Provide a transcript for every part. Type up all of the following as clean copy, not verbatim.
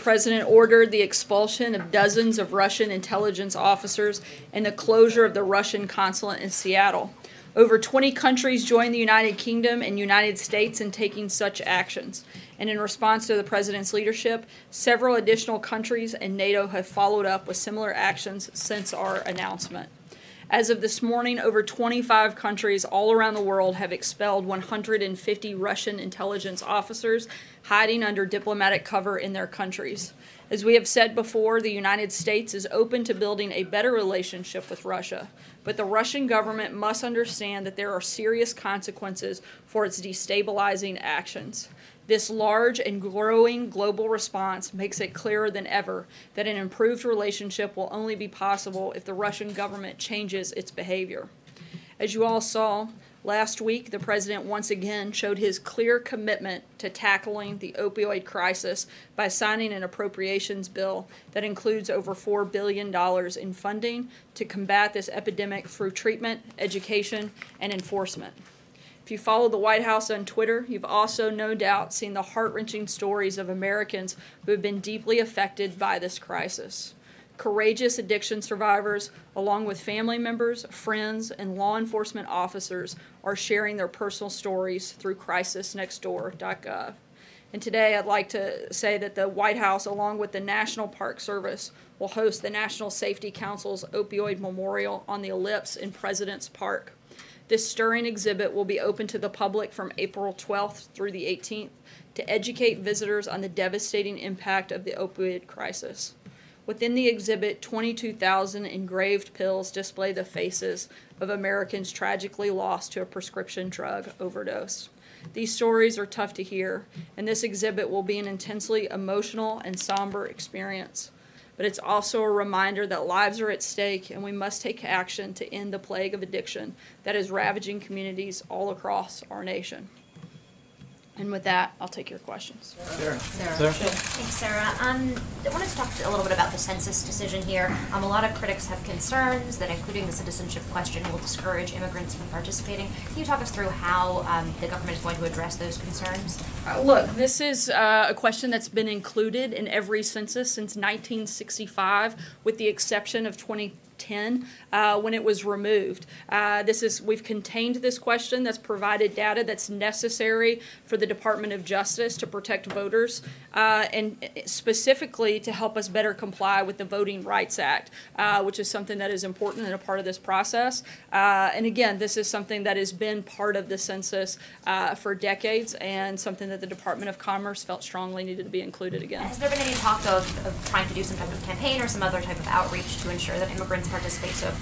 President ordered the expulsion of dozens of Russian intelligence officers and the closure of the Russian consulate in Seattle. Over 20 countries joined the United Kingdom and United States in taking such actions. And in response to the President's leadership, several additional countries and NATO have followed up with similar actions since our announcement. As of this morning, over 25 countries all around the world have expelled 150 Russian intelligence officers hiding under diplomatic cover in their countries. As we have said before, the United States is open to building a better relationship with Russia, but the Russian government must understand that there are serious consequences for its destabilizing actions. This large and growing global response makes it clearer than ever that an improved relationship will only be possible if the Russian government changes its behavior. As you all saw, last week the President once again showed his clear commitment to tackling the opioid crisis by signing an appropriations bill that includes over $4 billion in funding to combat this epidemic through treatment, education, and enforcement. If you follow the White House on Twitter, you've also no doubt seen the heart-wrenching stories of Americans who have been deeply affected by this crisis. Courageous addiction survivors, along with family members, friends, and law enforcement officers, are sharing their personal stories through crisisnextdoor.gov. And today I'd like to say that the White House, along with the National Park Service, will host the National Safety Council's Opioid Memorial on the Ellipse in President's Park. This stirring exhibit will be open to the public from April 12th through the 18th to educate visitors on the devastating impact of the opioid crisis. Within the exhibit, 22,000 engraved pills display the faces of Americans tragically lost to a prescription drug overdose. These stories are tough to hear, and this exhibit will be an intensely emotional and somber experience. But it's also a reminder that lives are at stake and we must take action to end the plague of addiction that is ravaging communities all across our nation. And with that, I'll take your questions. Sarah. Thanks, Sarah. I wanted to talk a little bit about the census decision here. A lot of critics have concerns that including the citizenship question will discourage immigrants from participating. Can you talk us through how the government is going to address those concerns? Look, this is a question that's been included in every census since 1965, with the exception of 2010 when it was removed. We've contained this question that's provided data that's necessary for the Department of Justice to protect voters and specifically to help us better comply with the Voting Rights Act, which is something that is important and a part of this process. And again, this is something that has been part of the census for decades and something that the Department of Commerce felt strongly needed to be included again. Has there been any talk of trying to do some type of campaign or some other type of outreach to ensure that immigrants participate? So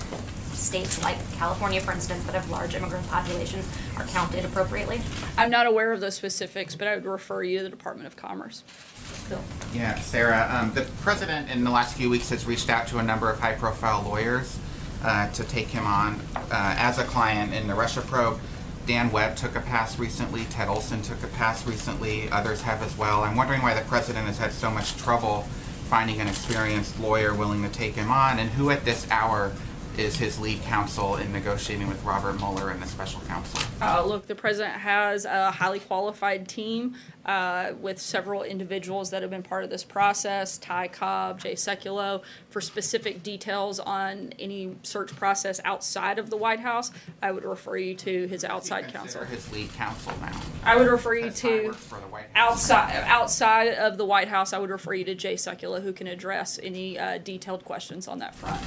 states like California, for instance, that have large immigrant populations are counted appropriately? I'm not aware of those specifics, but I would refer you to the Department of Commerce. Cool. Yeah, Sarah, the President in the last few weeks has reached out to a number of high-profile lawyers to take him on as a client in the Russia probe. Dan Webb took a pass recently, Ted Olson took a pass recently, others have as well. I'm wondering why the President has had so much trouble finding an experienced lawyer willing to take him on, and who at this hour is his lead counsel in negotiating with Robert Mueller and the special counsel? Look, the President has a highly qualified team with several individuals that have been part of this process, Ty Cobb, Jay Sekulow. For specific details on any search process outside of the White House, I would refer you to his outside counsel. His lead counsel now. I would refer you to outside of the White House. I would refer you to Jay Sekulow, who can address any detailed questions on that front.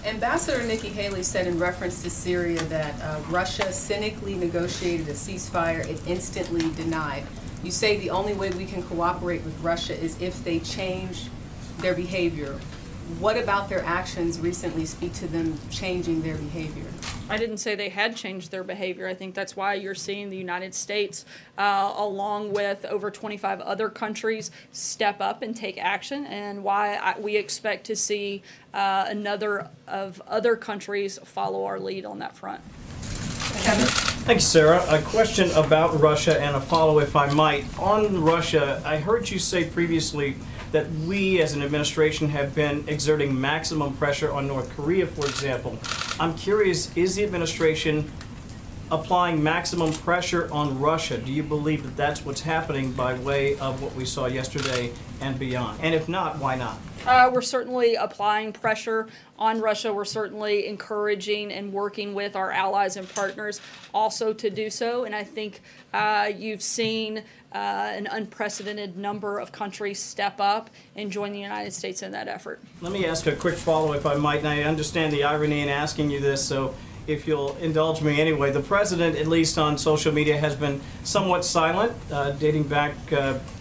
Ambassador Nikki Haley said in reference to Syria that Russia cynically negotiated a ceasefire it instantly denied. You say the only way we can cooperate with Russia is if they change their behavior. What about their actions recently speak to them changing their behavior? I didn't say they had changed their behavior. I think that's why you're seeing the United States, along with over 25 other countries, step up and take action, and why we expect to see another of other countries follow our lead on that front. Kevin? Thanks, Sarah. A question about Russia and a follow, if I might. On Russia, I heard you say previously that we as an administration have been exerting maximum pressure on North Korea, for example. I'm curious, is the administration applying maximum pressure on Russia. Do you believe that that's what's happening by way of what we saw yesterday and beyond? And if not, why not? We're certainly applying pressure on Russia. We're certainly encouraging and working with our allies and partners also to do so. And I think you've seen an unprecedented number of countries step up and join the United States in that effort. Let me ask a quick follow-up, if I might, and I understand the irony in asking you this, so if you'll indulge me anyway. The president, at least on social media, has been somewhat silent, dating back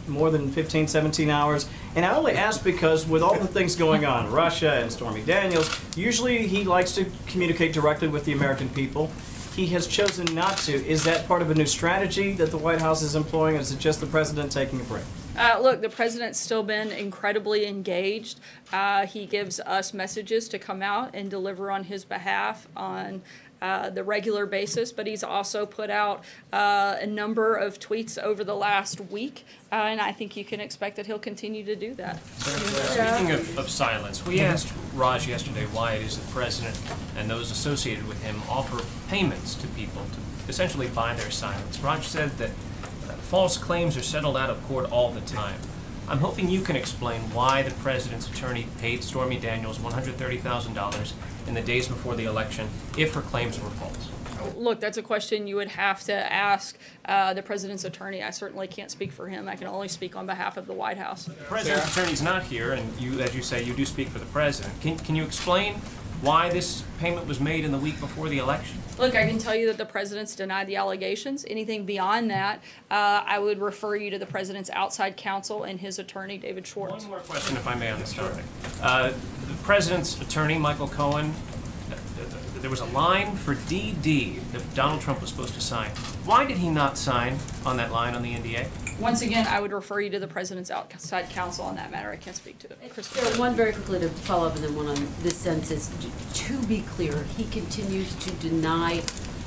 more than 15, 17 hours. And I only ask because with all the things going on, Russia and Stormy Daniels, usually he likes to communicate directly with the American people. He has chosen not to. Is that part of a new strategy that the White House is employing, or is it just the president taking a break? Look, the president's still been incredibly engaged. He gives us messages to come out and deliver on his behalf on the regular basis, but he's also put out a number of tweets over the last week, and I think you can expect that he'll continue to do that. Speaking of silence, we asked Raj yesterday why it is the president and those associated with him offer payments to people to essentially buy their silence. Raj said that false claims are settled out of court all the time. I'm hoping you can explain why the president's attorney paid Stormy Daniels $130,000 in the days before the election if her claims were false. Look, that's a question you would have to ask the president's attorney. I certainly can't speak for him. I can only speak on behalf of the White House. The president's attorney's not here, and you, as you say, you do speak for the president. Can you explain why this payment was made in the week before the election? Look, I can tell you that the president's denied the allegations. Anything beyond that, I would refer you to the president's outside counsel and his attorney, David Schwartz. One more question, if I may, on this topic. The president's attorney, Michael Cohen, there was a line for DD that Donald Trump was supposed to sign. Why did he not sign on that line on the NDA? Once again, I would refer you to the president's outside counsel on that matter. I can't speak to it. There, one very quickly to follow up and then one on this census. To be clear, he continues to deny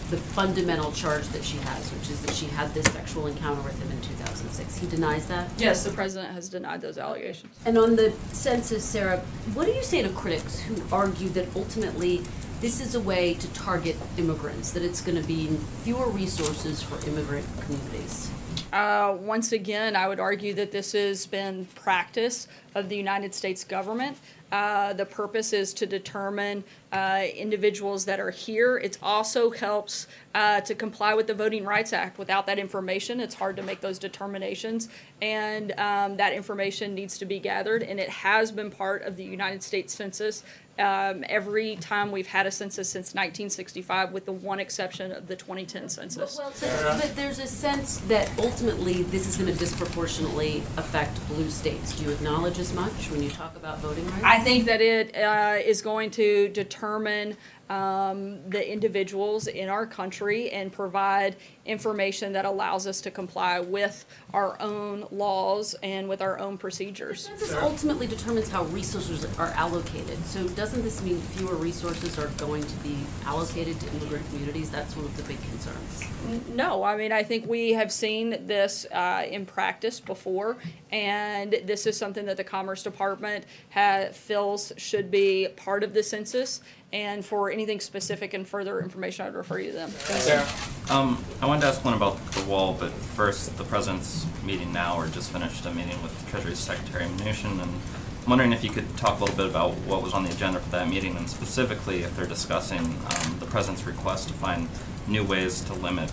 the fundamental charge that she has, which is that she had this sexual encounter with him in 2006. He denies that? Yes, the president has denied those allegations. And on the census, Sarah, what do you say to critics who argue that ultimately this is a way to target immigrants, that it's going to be fewer resources for immigrant communities? Once again, I would argue that this has been practice of the United States government. The purpose is to determine individuals that are here. It also helps to comply with the Voting Rights Act. Without that information, it's hard to make those determinations, and that information needs to be gathered, and it has been part of the United States Census every time we've had a census since 1965, with the one exception of the 2010 census. But there's a sense that ultimately this is going to disproportionately affect blue states. Do you acknowledge as much when you talk about voting rights? I think that it is going to determine the individuals in our country and provide information that allows us to comply with our own laws and with our own procedures. The census ultimately determines how resources are allocated. So doesn't this mean fewer resources are going to be allocated to immigrant communities? That's one of the big concerns. No, I mean, I think we have seen this in practice before, and this is something that the Commerce Department feels should be part of the census. And for anything specific and further information, I would refer you to them. Sarah? I wanted to ask one about the wall, but first, the president's meeting now, or just finished a meeting with Treasury Secretary Mnuchin, and I'm wondering if you could talk a little bit about what was on the agenda for that meeting, and specifically if they're discussing the president's request to find new ways to limit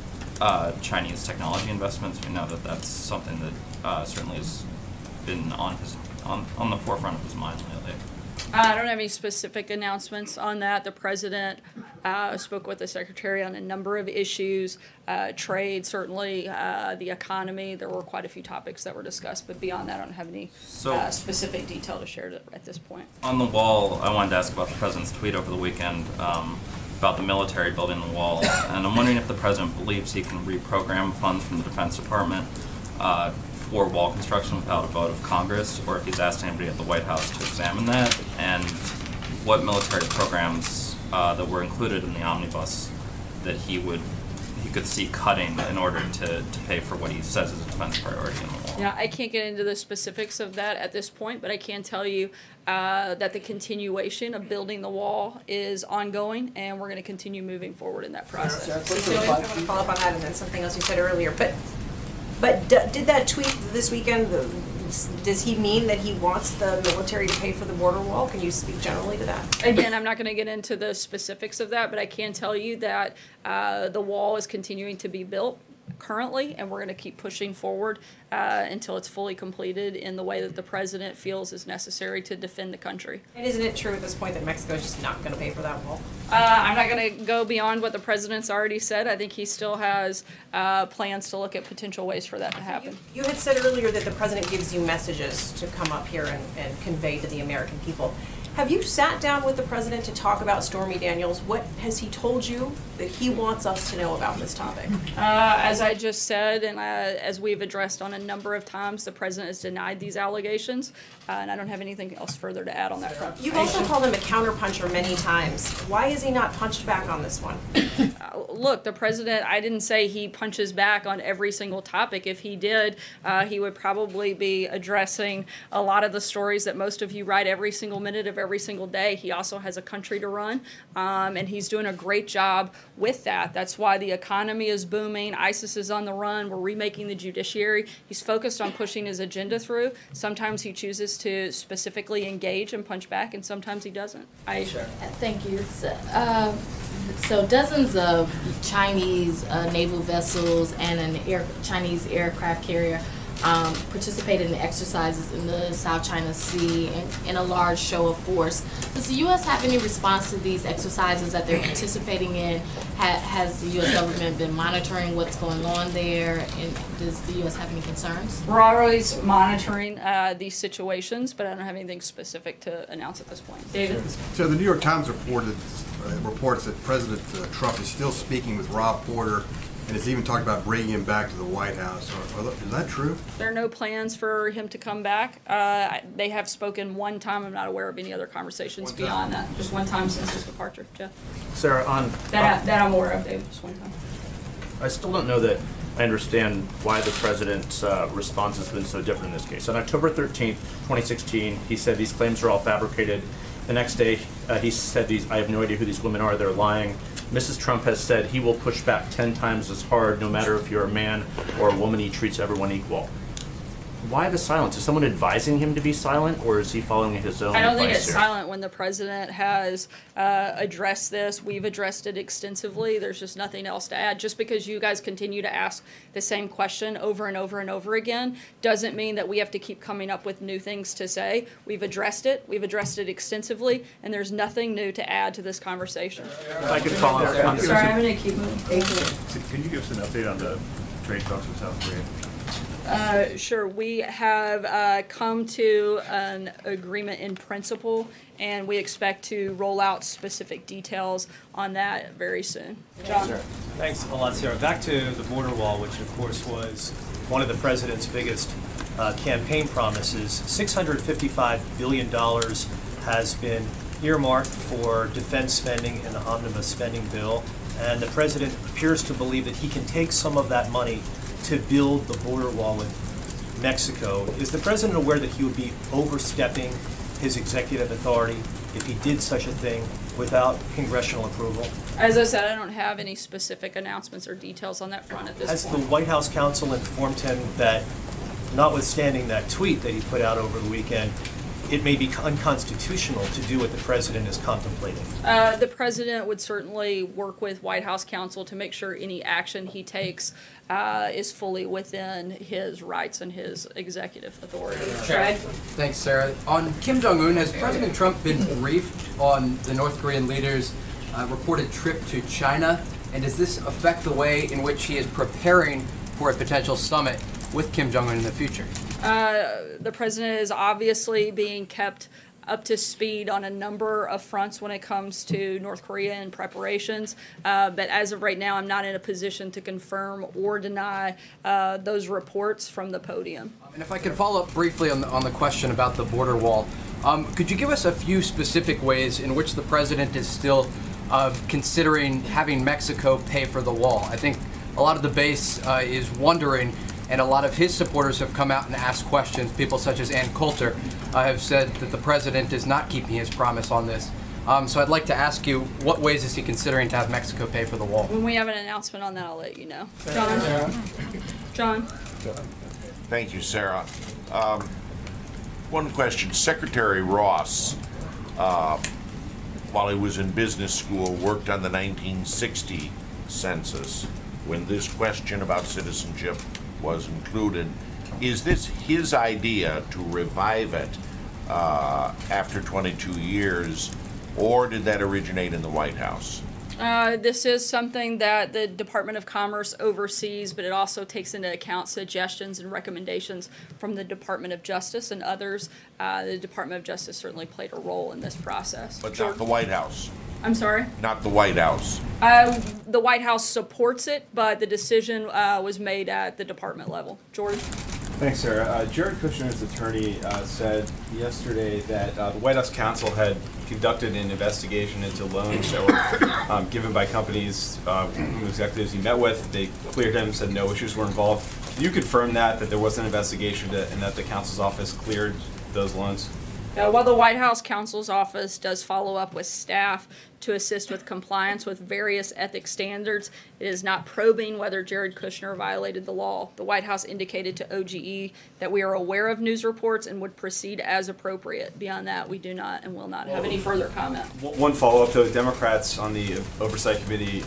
Chinese technology investments. We know that that's something that certainly has been on the forefront of his mind lately. I don't have any specific announcements on that. The president spoke with the secretary on a number of issues, trade, certainly the economy. There were quite a few topics that were discussed, but beyond that, I don't have any specific detail to share at this point. On the wall, I wanted to ask about the president's tweet over the weekend about the military building the wall, and I'm wondering if the president believes he can reprogram funds from the Defense Department for wall construction without a vote of Congress, or if he's asked anybody at the White House to examine that, and what military programs that were included in the omnibus that he we could see cutting in order to pay for what he says is a defense priority in the wall? You know, I can't get into the specifics of that at this point, but I can tell you that the continuation of building the wall is ongoing, and we're going to continue moving forward in that process. I want to follow up on that and then something else you said earlier. But did that tweet this weekend, does he mean that he wants the military to pay for the border wall? Can you speak generally to that? Again, I'm not going to get into the specifics of that, but I can tell you that the wall is continuing to be built currently, and we're going to keep pushing forward until it's fully completed in the way that the president feels is necessary to defend the country. And isn't it true at this point that Mexico is just not going to pay for that wall? I'm not going to go beyond what the president's already said. I think he still has plans to look at potential ways for that to happen. You had said earlier that the president gives you messages to come up here and convey to the American people. Have you sat down with the president to talk about Stormy Daniels? What has he told you that he wants us to know about this topic? As I just said, and as we've addressed on a number of times, the president has denied these allegations, and I don't have anything else further to add on that front. You've also called him a counterpuncher many times. Why is he not punched back on this one? Look, the president, I didn't say he punches back on every single topic. If he did, he would probably be addressing a lot of the stories that most of you write every single minute of every single day. He also has a country to run, and he's doing a great job with that. That's why the economy is booming. ISIS is on the run. We're remaking the judiciary. He's focused on pushing his agenda through. Sometimes he chooses to specifically engage and punch back, and sometimes he doesn't. Aisha. Thank you. So dozens of Chinese naval vessels and an Chinese aircraft carrier participated in exercises in the South China Sea in a large show of force. Does the U.S. have any response to these exercises that they're participating in? Has the U.S. government been monitoring what's going on there? And does the U.S. have any concerns? We're always monitoring these situations, but I don't have anything specific to announce at this point. David? So the New York Times reports that President Trump is still speaking with Rob Porter, and has even talked about bringing him back to the White House. Is that true? There are no plans for him to come back. They have spoken one time. I'm not aware of any other conversations beyond that. Just one time since his departure. Jeff? Sarah, that I'm aware of, David. Just one time. I still don't know that I understand why the president's response has been so different in this case. On October 13th, 2016, he said these claims are all fabricated. The next day, he said I have no idea who these women are, they're lying. Mrs. Trump has said he will push back 10 times as hard, no matter if you're a man or a woman, he treats everyone equal. Why the silence? Is someone advising him to be silent, or is he following his own advice? I don't think it's silent when the president has addressed this. We've addressed it extensively. There's just nothing else to add. Just because you guys continue to ask the same question over and over and over again doesn't mean that we have to keep coming up with new things to say. We've addressed it. We've addressed it extensively, and there's nothing new to add to this conversation. If I could follow up. Sorry, I'm going to keep moving. Can you give us an update on the trade talks with South Korea? Sure. We have come to an agreement in principle, and we expect to roll out specific details on that very soon. John? Thanks a lot, Sarah. Back to the border wall, which of course was one of the president's biggest campaign promises. $655 billion has been earmarked for defense spending in the omnibus spending bill, and the president appears to believe that he can take some of that money to build the border wall with Mexico. Is the president aware that he would be overstepping his executive authority if he did such a thing without congressional approval? As I said, I don't have any specific announcements or details on that front at this point. Has the White House counsel informed him that, notwithstanding that tweet that he put out over the weekend, it may be unconstitutional to do what the president is contemplating? The president would certainly work with White House counsel to make sure any action he takes is fully within his rights and his executive authority. Fred? Thanks, Sarah. On Kim Jong-un, has President Trump been briefed on the North Korean leader's reported trip to China? And does this affect the way in which he is preparing for a potential summit with Kim Jong-un in the future? The president is obviously being kept up to speed on a number of fronts when it comes to North Korea and preparations. But as of right now, I'm not in a position to confirm or deny those reports from the podium. And if I could follow up briefly on the question about the border wall, could you give us a few specific ways in which the president is still considering having Mexico pay for the wall? I think a lot of the base is wondering, and a lot of his supporters have come out and asked questions. People such as Ann Coulter have said that the president is not keeping his promise on this. So I'd like to ask you, what ways is he considering to have Mexico pay for the wall? When we have an announcement on that, I'll let you know. John? Thank you, Sarah. One question. Secretary Ross, while he was in business school, worked on the 1960 census when this question about citizenship was included. Is this his idea to revive it after 22 years, or did that originate in the White House? This is something that the Department of Commerce oversees, but it also takes into account suggestions and recommendations from the Department of Justice and others. The Department of Justice certainly played a role in this process. But not the White House? I'm sorry? Not the White House? The White House supports it, but the decision was made at the department level. George? Thanks, Sarah. Jared Kushner's attorney said yesterday that the White House counsel had conducted an investigation into loans that were given by companies executives he met with. They cleared him, said no issues were involved. Can you confirm that there was an investigation and that the counsel's office cleared those loans? While the White House counsel's office does follow up with staff to assist with compliance with various ethics standards, it is not probing whether Jared Kushner violated the law. The White House indicated to OGE that we are aware of news reports and would proceed as appropriate. Beyond that, we do not and will not have any further comment. One follow-up, though. Democrats on the Oversight Committee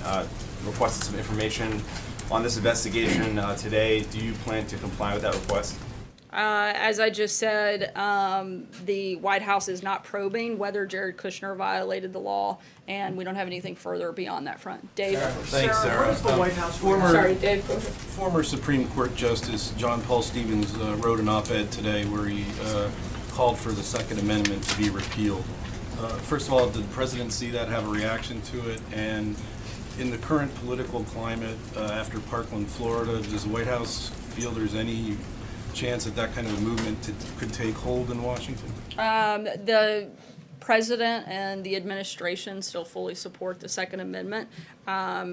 requested some information on this investigation today. Do you plan to comply with that request? As I just said, the White House is not probing whether Jared Kushner violated the law, and we don't have anything further beyond that front. Dave? Thanks, Sarah. What is the White House Sorry, Dave. Former Supreme Court Justice John Paul Stevens wrote an op-ed today where he called for the Second Amendment to be repealed. First of all, did the President see that, have a reaction to it? And in the current political climate after Parkland, Florida, does the White House feel there's any chance that that kind of a movement could take hold in Washington? The President and the administration still fully support the Second Amendment.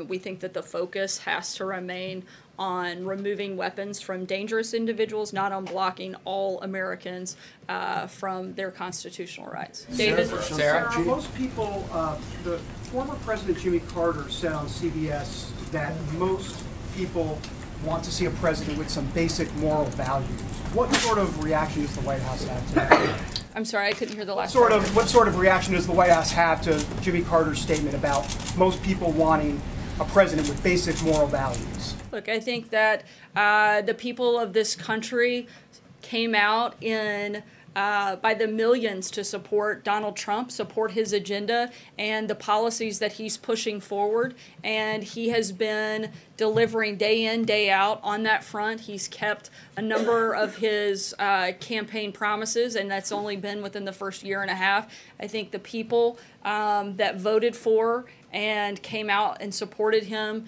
We think that the focus has to remain on removing weapons from dangerous individuals, not on blocking all Americans from their constitutional rights. David? Sarah, most people, the former President Jimmy Carter said on CBS that most people want to see a president with some basic moral values. What sort of reaction does the White House have to that? I'm sorry, I couldn't hear the last part. What sort of reaction does the White House have to Jimmy Carter's statement about most people wanting a president with basic moral values? Look, I think that the people of this country came out in by the millions to support Donald Trump, support his agenda and the policies that he's pushing forward. And he has been delivering day in, day out on that front. He's kept a number of his campaign promises, and that's only been within the first year and a half. I think the people that voted for and came out and supported him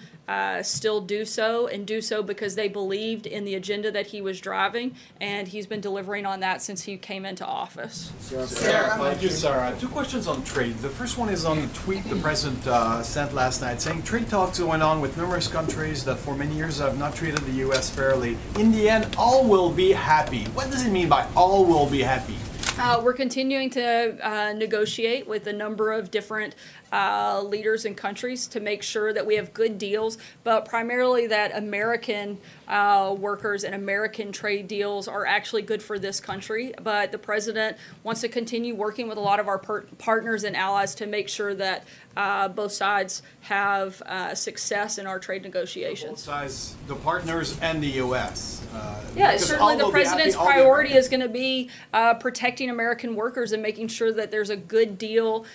still do so, and do so because they believed in the agenda that he was driving, and he's been delivering on that since he came into office. Sarah, thank you, Sarah. Two questions on trade. The first one is on the tweet the president sent last night saying trade talks are going on with numerous countries that for many years have not treated the U.S. fairly. In the end, all will be happy. What does it mean by all will be happy? We're continuing to negotiate with a number of different leaders and countries to make sure that we have good deals, but primarily that American workers and American trade deals are actually good for this country. But the president wants to continue working with a lot of our partners and allies to make sure that both sides have success in our trade negotiations. Both sides, the partners and the U.S. Yeah, certainly the president's priority is going to be protecting American workers and making sure that there's a good deal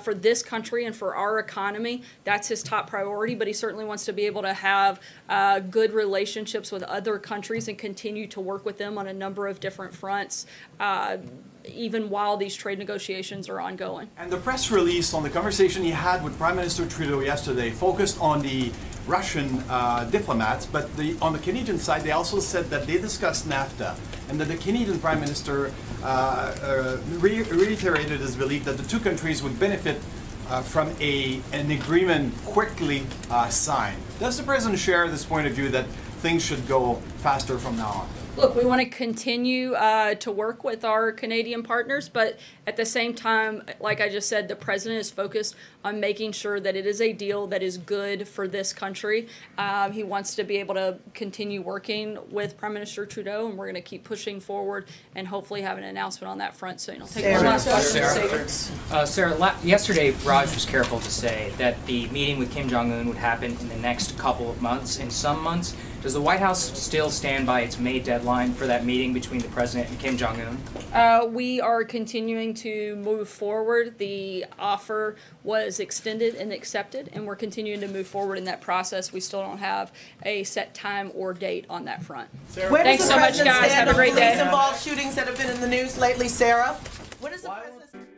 for this country and for our economy. That's his top priority, but he certainly wants to be able to have good relationships with other countries and continue to work with them on a number of different fronts, even while these trade negotiations are ongoing. And the press release on the conversation he had with Prime Minister Trudeau yesterday focused on the Russian diplomats, but on the Canadian side, they also said that they discussed NAFTA, and that the Canadian Prime Minister reiterated his belief that the two countries would benefit from an agreement quickly signed. Does the president share this point of view that things should go faster from now on? Look, we want to continue to work with our Canadian partners, but at the same time, like I just said, the president is focused on making sure that it is a deal that is good for this country. He wants to be able to continue working with Prime Minister Trudeau, and we're going to keep pushing forward and hopefully have an announcement on that front soon. I'll take one last question. Sarah, yesterday Raj was careful to say that the meeting with Kim Jong-un would happen in the next couple of months. In some months, does the White House still stand by its May deadline for that meeting between the president and Kim Jong-un? We are continuing to move forward. The offer was extended and accepted, and we're continuing to move forward in that process. We still don't have a set time or date on that front. Thanks so much, guys. Have a great day. Police-involved shootings that have been in the news lately, Sarah? What is the president?